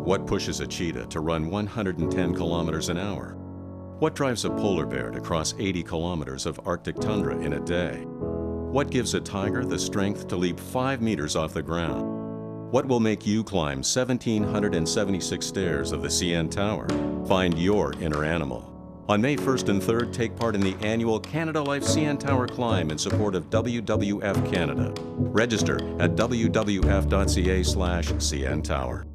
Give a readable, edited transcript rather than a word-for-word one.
What pushes a cheetah to run 110 kilometers an hour? What drives a polar bear to cross 80 kilometers of Arctic tundra in a day? What gives a tiger the strength to leap 5 meters off the ground? What will make you climb 1,776 stairs of the CN Tower? Find your inner animal. On May 1st and 3rd, take part in the annual Canada Life CN Tower Climb in support of WWF-Canada. Register at wwf.ca/CN Tower.